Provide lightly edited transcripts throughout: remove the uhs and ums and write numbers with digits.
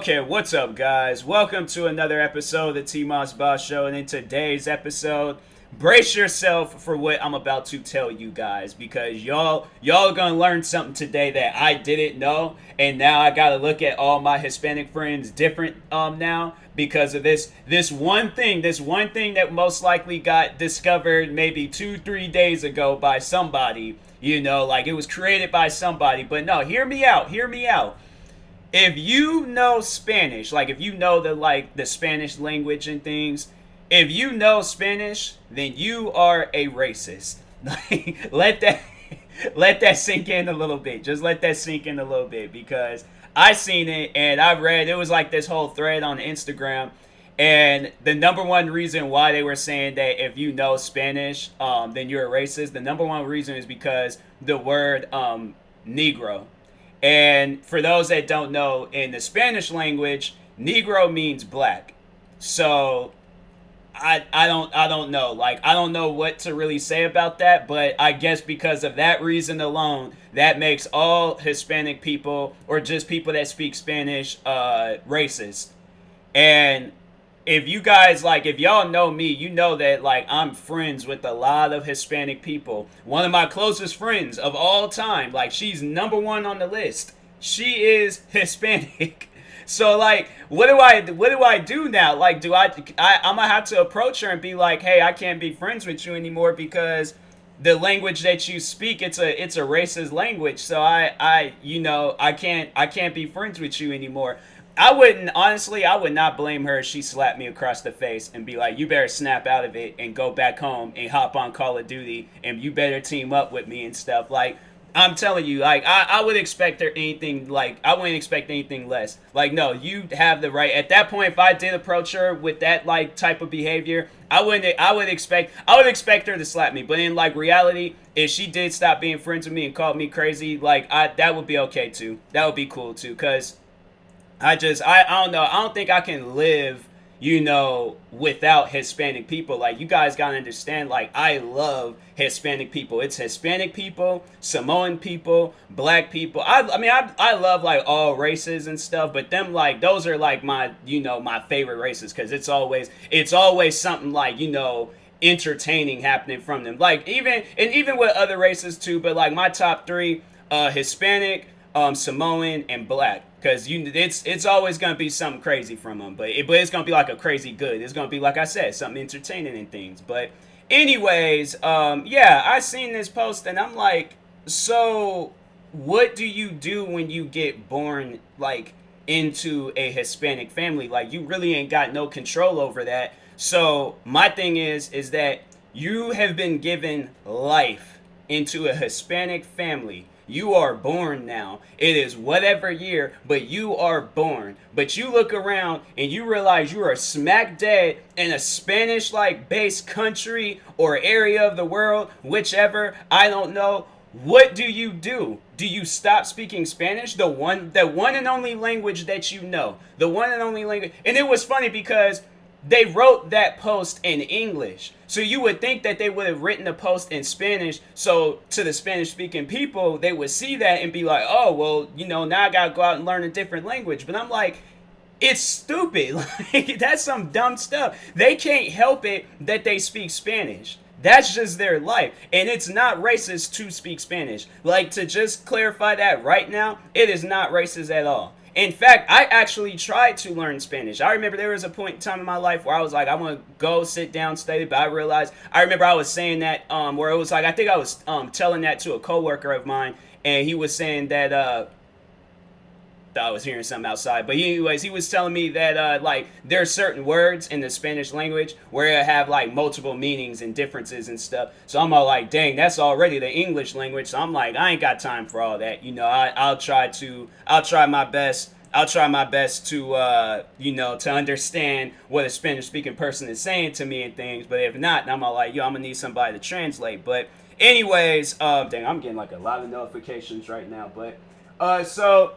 Okay, what's up, guys? Welcome to another episode of the TMossBoss Show. And in today's episode, brace yourself for what I'm about to tell you guys, because y'all are gonna learn something today that I didn't know, and now I gotta look at all my Hispanic friends different now because of this one thing that most likely got discovered maybe 2-3 days ago by somebody. Like it was created by somebody. But no, hear me out. If you know Spanish, like if you know the Spanish language and things, if you know Spanish, then you are a racist. Like, let that sink in a little bit. Just let that sink in a little bit, because I seen it and I read it was like this whole thread on Instagram, and the number one reason why they were saying that if you know Spanish, then you're a racist. The number one reason is because the word Negro. And for those that don't know, in the Spanish language, Negro means black. So I don't know. Like, I don't know what to really say about that, but I guess because of that reason alone, that makes all Hispanic people, or just people that speak Spanish, racist. And if you guys, like, if y'all know me, you know that, like, I'm friends with a lot of Hispanic people. One of my closest friends of all time, like, she's number one on the list. She is Hispanic. So, like, what do I do now? Like, I'm gonna have to approach her and be like, hey, I can't be friends with you anymore because the language that you speak, it's a racist language. So I can't be friends with you anymore. I would not blame her if she slapped me across the face and be like, you better snap out of it and go back home and hop on Call of Duty, and you better team up with me and stuff. Like, I'm telling you, like, I would expect her anything, like, I wouldn't expect anything less. Like, no, you have the right. At that point, if I did approach her with that, like, type of behavior, I would expect her to slap me. But in, like, reality, if she did stop being friends with me and called me crazy, like, that would be okay too. That would be cool too, because I don't know. I don't think I can live, without Hispanic people. Like, you guys gotta understand, like, I love Hispanic people. It's Hispanic people, Samoan people, black people. I love, like, all races and stuff, but them, like, those are, like, my favorite races, because it's always something, like, entertaining happening from them. Like, even with other races too, but, like, my top three, Hispanic, Samoan, and black. Because it's always gonna be something crazy from them, but it's gonna be like a crazy good. It's gonna be, like I said, something entertaining and things. But anyways, yeah, I seen this post and I'm like, so what do you do when you get born, like, into a Hispanic family? Like, you really ain't got no control over that. So my thing is that you have been given life into a Hispanic family. You are born now. It is whatever year, but you are born. But you look around and you realize you are smack dead in a Spanish, like, based country or area of the world, whichever, I don't know. What do? Do you stop speaking Spanish? The one and only language that you know. The one and only language. And it was funny because they wrote that post in English. So you would think that they would have written the post in Spanish, so to the Spanish-speaking people, they would see that and be like, oh, well, now I gotta go out and learn a different language. But I'm like, it's stupid. Like, that's some dumb stuff. They can't help it that they speak Spanish. That's just their life. And it's not racist to speak Spanish. Like, to just clarify that right now, it is not racist at all. In fact, I actually tried to learn Spanish. I remember there was a point in time in my life where I was like, I want to go sit down, study, but I remember I was saying that, where it was like, I think I was telling that to a coworker of mine, and he was saying that, I was hearing something outside, but anyways, he was telling me that, like, there are certain words in the Spanish language where it have, like, multiple meanings and differences and stuff. So I'm all like, dang, that's already the English language. So I'm like, I ain't got time for all that. I'll try my best. I'll try my best to, to understand what a Spanish-speaking person is saying to me and things. But if not, I'm all like, I'm gonna need somebody to translate. But anyways, dang, I'm getting, like, a lot of notifications right now. But, so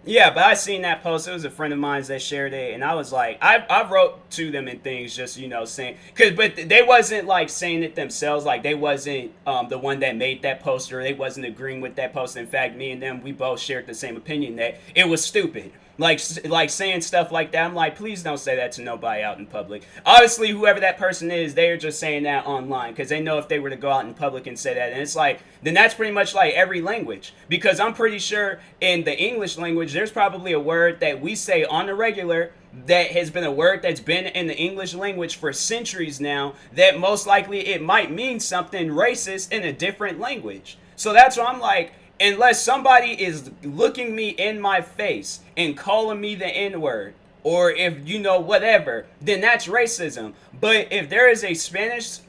yeah, but I seen that post. It was a friend of mine that shared it, and I was like, I wrote to them and things, just saying, but they wasn't, like, saying it themselves. Like, they wasn't the one that made that post, or they wasn't agreeing with that post. In fact, me and them, we both shared the same opinion that it was stupid. like saying stuff like that. I'm like, please don't say that to nobody out in public. Obviously, whoever that person is, they're just saying that online because they know if they were to go out in public and say that, and it's like, then that's pretty much like every language. Because I'm pretty sure in the English language, there's probably a word that we say on the regular that has been a word that's been in the English language for centuries now, that most likely it might mean something racist in a different language. So that's why I'm like, unless somebody is looking me in my face and calling me the N-word, or if whatever, then that's racism. But if there is a Spanish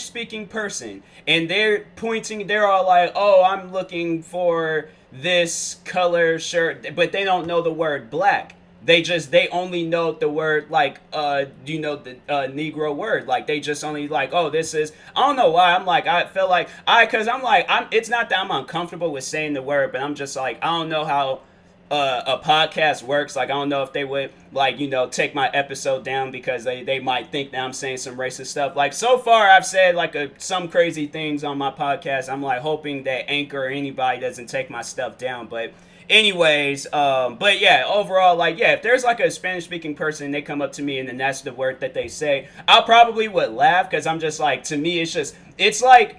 speaking person and they're all like, oh, I'm looking for this color shirt, but they don't know the word black. They only know the word like the Negro word, like they just only like, oh, this is, I don't know why I'm like, I feel like because I'm like, it's not that I'm uncomfortable with saying the word, but I'm just like, I don't know how a podcast works. Like I don't know if they would like take my episode down because they might think that I'm saying some racist stuff. Like so far I've said like some crazy things on my podcast. I'm like hoping that Anchor or anybody doesn't take my stuff down, but anyways, but yeah, overall, like, yeah, if there's like a Spanish speaking person and they come up to me and then that's the word that they say, I'll probably would laugh because I'm just like, to me, it's like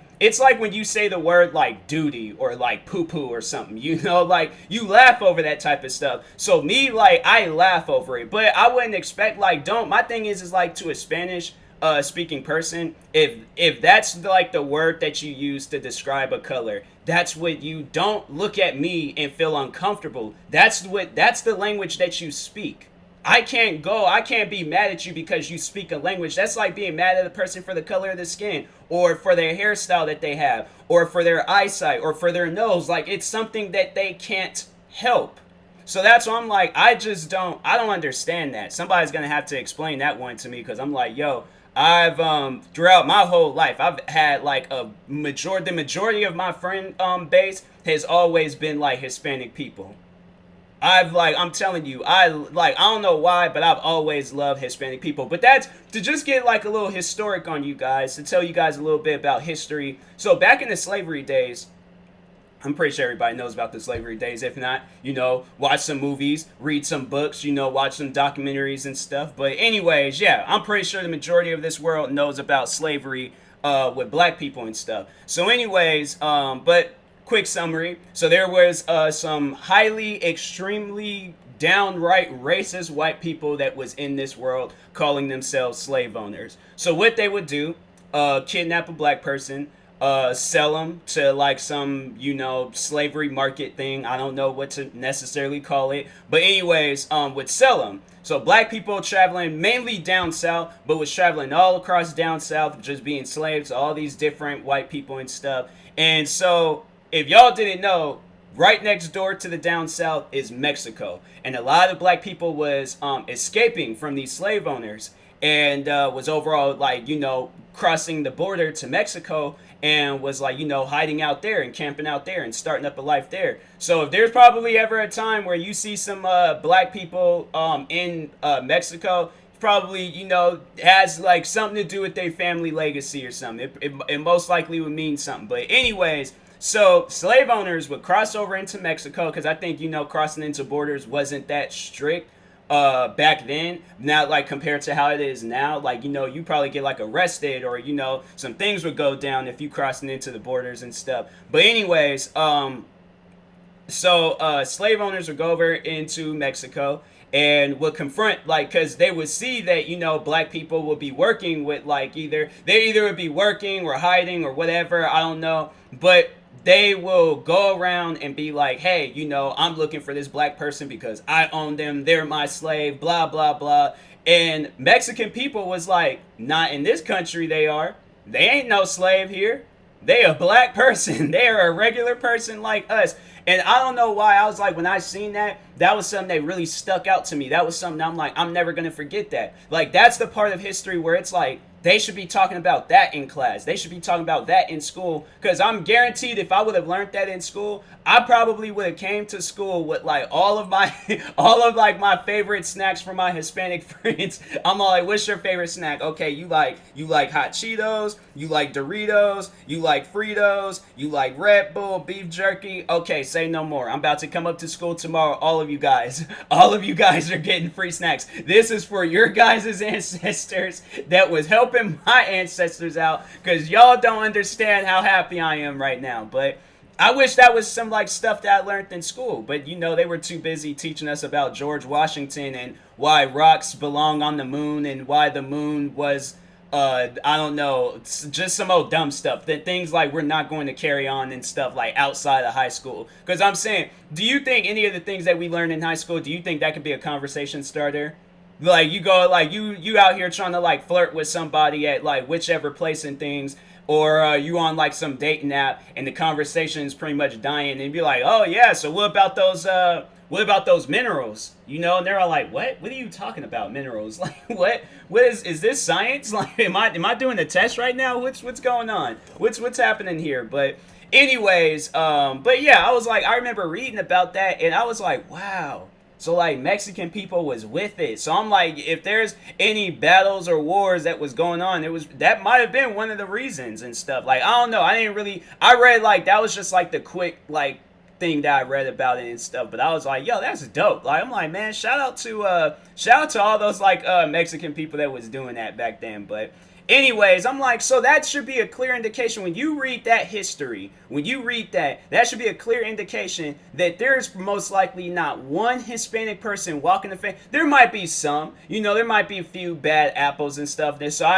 when you say the word like duty or like poo poo or something, like you laugh over that type of stuff. So me, like, I laugh over it, but I wouldn't expect my thing is like to a Spanish speaking person, if that's like the word that you use to describe a color, that's what you don't look at me and feel uncomfortable. That's the language that you speak. I can't be mad at you because you speak a language. That's like being mad at a person for the color of the skin or for their hairstyle that they have or for their eyesight or for their nose. Like it's something that they can't help. So that's why I'm like, I don't understand that. Somebody's going to have to explain that one to me because I'm like, yo, I've throughout my whole life I've had like the majority of my friend base has always been like Hispanic people. I'm telling you, I don't know why, but I've always loved Hispanic people. But that's to just get like a little historic on you guys, to tell you guys a little bit about history. So back in the slavery days, I'm pretty sure everybody knows about the slavery days. If not, watch some movies, read some books, watch some documentaries and stuff. But anyways, yeah, I'm pretty sure the majority of this world knows about slavery with black people and stuff. So anyways, but quick summary. So there was some highly, extremely downright racist white people that was in this world calling themselves slave owners. So what they would do, kidnap a black person, sell them to like some, slavery market thing. I don't know what to necessarily call it. But anyways, would sell them. So black people traveling mainly down south, but was traveling all across down south, just being slaves to all these different white people and stuff. And so if y'all didn't know, right next door to the down south is Mexico. And a lot of black people was escaping from these slave owners and was overall like, crossing the border to Mexico and was like, hiding out there and camping out there and starting up a life there. So if there's probably ever a time where you see some black people in Mexico, probably, has like something to do with their family legacy or something. It most likely would mean something. But anyways, so slave owners would cross over into Mexico because I think, crossing into borders wasn't that strict back then. Now, like compared to how it is now, like, you probably get like arrested or, some things would go down if you crossing into the borders and stuff. But anyways, so slave owners would go over into Mexico and would confront, like, because they would see that, black people would be working with, like, they either would be working or hiding or whatever, I don't know, but they will go around and be like, hey, I'm looking for this black person because I own them, they're my slave, blah, blah, blah. And Mexican people was like, not in this country they are. They ain't no slave here. They a black person. They are a regular person like us. And I don't know why, I was like, when I seen that, that was something that really stuck out to me. That was something I'm like, I'm never going to forget that. Like, that's the part of history where it's like, They should be talking about that in class. They should be talking about that in school. Because I'm guaranteed if I would have learned that in school, I probably would have came to school with like all of my all of like my favorite snacks for my Hispanic friends. I'm all like, what's your favorite snack? Okay, you like hot Cheetos, you like Doritos, you like Fritos, you like Red Bull, beef jerky. Okay, say no more. I'm about to come up to school tomorrow. All of you guys are getting free snacks. This is for your guys' ancestors that was helping my ancestors out, because y'all don't understand how happy I am right now. But I wish that was some like stuff that I learned in school, but you know, they were too busy teaching us about George Washington and why rocks belong on the moon and why the moon was I don't know, just some old dumb stuff, that things like we're not going to carry on and stuff like outside of high school. Because I'm saying, do you think any of the things that we learned in high school, do you think that could be a conversation starter? Like, you go, like, you out here trying to, like, flirt with somebody at, like, whichever place and things, or you on, like, some dating app, and the conversation is pretty much dying, and you be like, oh, yeah, so what about those minerals? You know, and they're all like, what are you talking about, minerals? Like, what is this science? Like, am I doing a test right now? What's going on? What's happening here? But anyways, but yeah, I was like, I remember reading about that, and I was like, wow. So, like, Mexican people was with it. So I'm like, if there's any battles or wars that was going on, that might have been one of the reasons and stuff. Like, I don't know. I read, like, that was just, like, the quick, like, thing that I read about it and stuff. But I was like, yo, that's dope. Like, I'm like, man, shout out to all those, like, Mexican people that was doing that back then. But anyways, I'm like, so that should be a clear indication when you read that history, that should be a clear indication that there's most likely not one Hispanic person walking the face. There might be some, you know, there might be a few bad apples and stuff there. So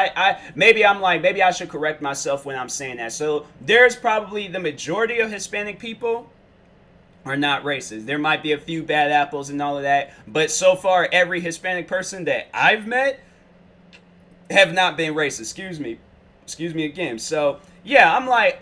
maybe I should correct myself when I'm saying that. So there's probably the majority of Hispanic people are not racist. There might be a few bad apples and all of that, but so far every Hispanic person that I've met have not been racist. Excuse me again. So yeah, I'm like,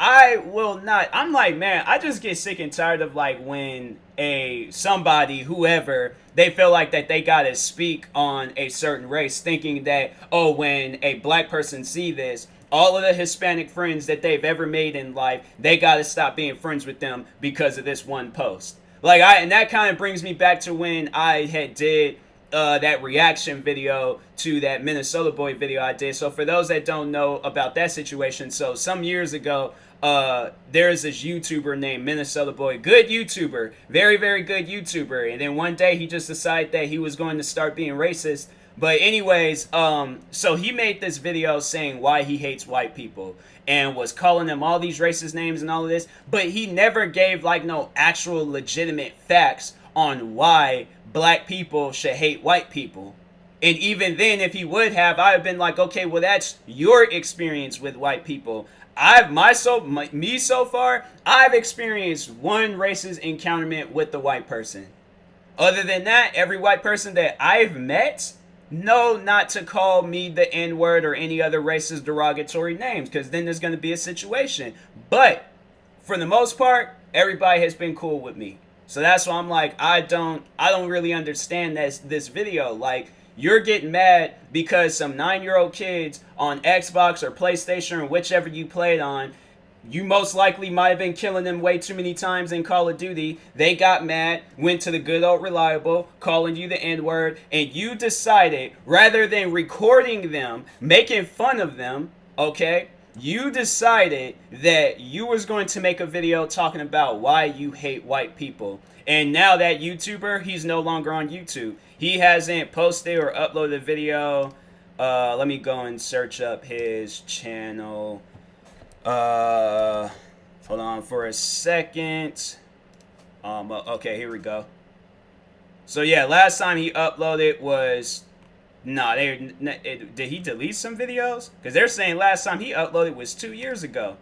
man, I just get sick and tired of like when whoever, they feel like that they gotta speak on a certain race, thinking that, oh, when a black person see this, all of the Hispanic friends that they've ever made in life, they gotta stop being friends with them because of this one post. And that kind of brings me back to when I had did that reaction video to that Minnesota boy video I did. So for those that don't know about that situation, so some years ago, there's this YouTuber named Minnesota boy, good YouTuber, very, very good YouTuber. And then one day he just decided that he was going to start being racist. But anyways, so he made this video saying why he hates white people and was calling them all these racist names and all of this, but he never gave like no actual legitimate facts on why black people should hate white people. And even then, if he would have, I have been like, okay, well, that's your experience with white people. So far, I've experienced one racist encounterment with the white person. Other than that, every white person that I've met, no, not to call me the N-word or any other racist derogatory names, because then there's going to be a situation. But for the most part, everybody has been cool with me. So that's why I'm like, I don't really understand this video. Like, you're getting mad because some 9-year-old kids on Xbox or PlayStation or whichever you played on, you most likely might have been killing them way too many times in Call of Duty. They got mad, went to the good old reliable, calling you the N-word, and you decided, rather than recording them, making fun of them, okay, you decided that you was going to make a video talking about why you hate white people. And now that YouTuber, he's no longer on YouTube. He hasn't posted or uploaded a video. Let me go and search up his channel. Hold on for a second. Okay, here we go. So yeah, last time he uploaded was... did he delete some videos? Because they're saying last time he uploaded was 2 years ago.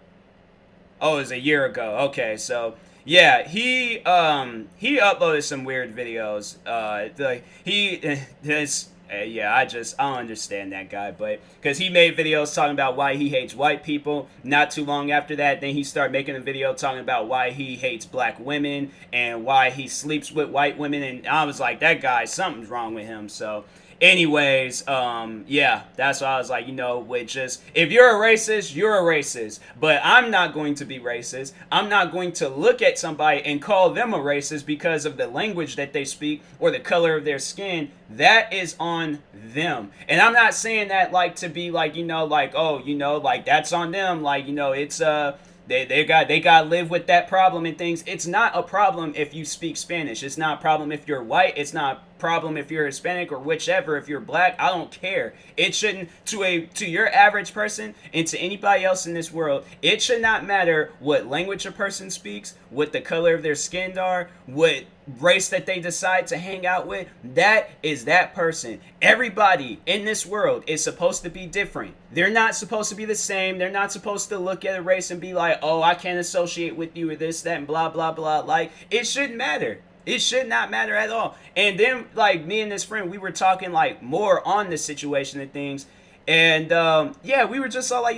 Oh, it was a year ago. Okay, so yeah, he uploaded some weird videos. I don't understand that guy, but because he made videos talking about why he hates white people. Not too long after that, then he started making a video talking about why he hates black women and why he sleeps with white women, and I was like, that guy, something's wrong with him. So anyways, yeah, that's why I was like, with just, if you're a racist, you're a racist. But I'm not going to be racist. I'm not going to look at somebody and call them a racist because of the language that they speak or the color of their skin. That is on them. And I'm not saying that like to be like, like, oh, like that's on them. Like, it's they got to live with that problem and things. It's not a problem if you speak Spanish. It's not a problem if you're white. It's not a problem if you're Hispanic or whichever. If you're black, I don't care. It shouldn't, to your average person and to anybody else in this world, it should not matter what language a person speaks, what the color of their skin are, what race that they decide to hang out with. That is that person. Everybody in this world is supposed to be different. They're not supposed to be the same. They're not supposed to look at a race and be like, oh, I can't associate with you with this, that, and blah, blah, blah. Like, it shouldn't matter. It should not matter at all. And then, like, me and this friend, we were talking, like, more on the situation and things. And, yeah, we were just all like,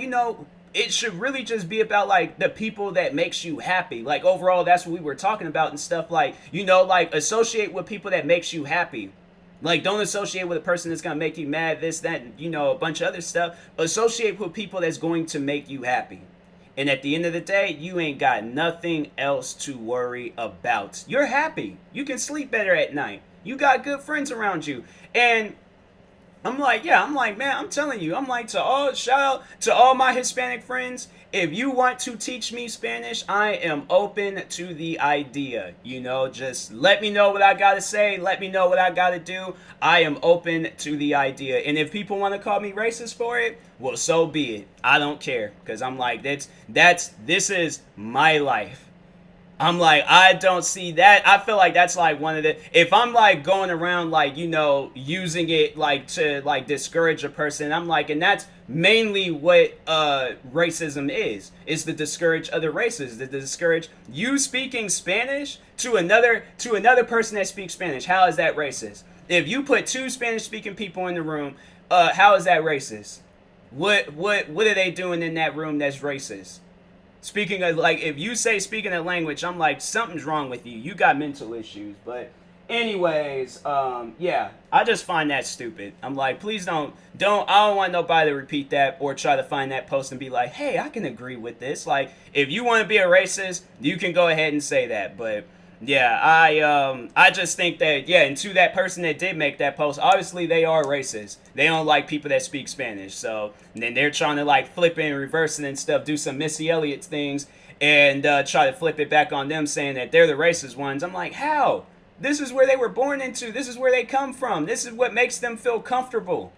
it should really just be about, like, the people that makes you happy. Like, overall, that's what we were talking about and stuff. Like, like, associate with people that makes you happy. Like, don't associate with a person that's going to make you mad, this, that, and, a bunch of other stuff. Associate with people that's going to make you happy. And at the end of the day, you ain't got nothing else to worry about. You're happy. You can sleep better at night. You got good friends around you. And I'm like, man, I'm telling you, I'm like, shout out to all my Hispanic friends. If you want to teach me Spanish, I am open to the idea. Just let me know what I gotta say. Let me know what I gotta do. I am open to the idea. And if people want to call me racist for it, well, so be it. I don't care. Because I'm like, this is my life. I'm like, I don't see that. I feel like that's like one of the, if I'm like going around like, using it like to like discourage a person, I'm like, and that's mainly what racism is to discourage other races, to discourage you speaking Spanish to another person that speaks Spanish. How is that racist? If you put two Spanish speaking people in the room, how is that racist? What are they doing in that room that's racist? Speaking of, like, if you say speaking a language, I'm like, something's wrong with you. You got mental issues. But anyways, yeah, I just find that stupid. I'm like, please I don't want nobody to repeat that or try to find that post and be like, hey, I can agree with this. Like, if you want to be a racist, you can go ahead and say that. But yeah, I just think that, yeah, and to that person that did make that post, obviously they are racist. They don't like people that speak Spanish. So then they're trying to like flip it and reverse it and stuff, do some Missy Elliott things and try to flip it back on them saying that they're the racist ones. I'm like, how? This is where they were born into. This is where they come from. This is what makes them feel comfortable.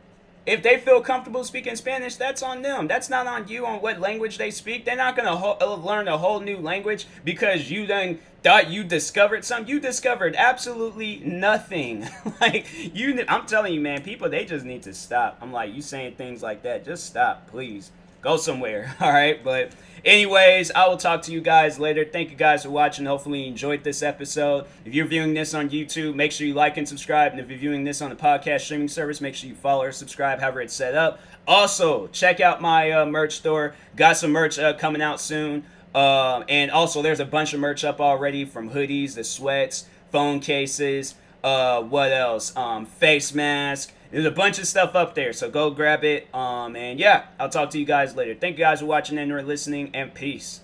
If they feel comfortable speaking Spanish, that's on them. That's not on you on what language they speak. They're not going to learn a whole new language because you done thought you discovered something. You discovered absolutely nothing. I'm telling you, man, people, they just need to stop. I'm like, you saying things like that, just stop, please. Go somewhere, all right? But anyways, I will talk to you guys later. Thank you guys for watching. Hopefully you enjoyed this episode. If you're viewing this on YouTube, make sure you like and subscribe. And if you're viewing this on the podcast streaming service, make sure you follow or subscribe, however it's set up. Also, check out my merch store. Got some merch coming out soon. And also, there's a bunch of merch up already, from hoodies, the sweats, phone cases, what else? Face mask. There's a bunch of stuff up there, so go grab it. And yeah, I'll talk to you guys later. Thank you guys for watching and or listening, and peace.